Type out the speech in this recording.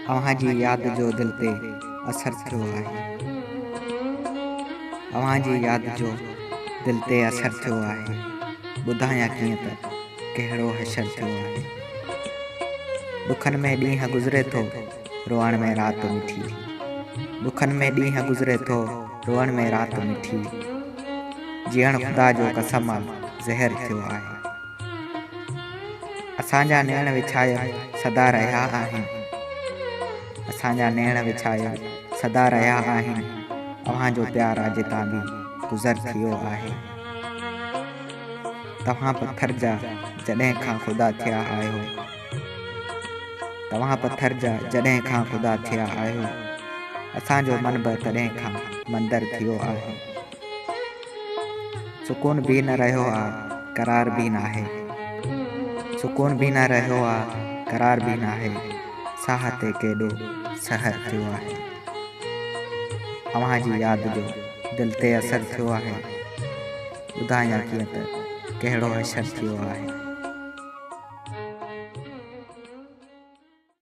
अव्हां जी याद जो दिल ते असर थियो आहे। अव्हां जी याद जो दिल ते असर थियो आहे। ॿुधायां कीअं त कहिड़ो हशर थियो आहे। दुखनि में ॾींहं गुज़रे थो, रोअण में राति मिठी। दुखनि में ॾींहं गुज़रे थो, रोअण में राति मिठी। जीअण ख़ुदा जो कसम ज़हर थियो आहे। असांजा नेण विछायल सदा रहिया आहिनि। असांजा नेण विछायल सदा रहिया आहिनि। अव्हां जो प्यार अॼु तां बि गुज़र थियो आहे। तव्हां पत्थर जा जॾहिं खां ख़ुदा थिया आहियो। तव्हां पत्थर जा जॾहिं खां ख़ुदा थिया आहियो। असांजो मन बि तॾहिं खां मंदरु थियो आहे। सुकून बि न रहियो आहे, करार बि न आहे। सुकून बि न रहियो आहे, करार बि न आहे। साह ते केॾो सहर थियो आहे। अव्हां जी याद जो दिल ते असर थियो आहे। ॿुधायां कीअं त कहिड़ो हशर थियो आहे।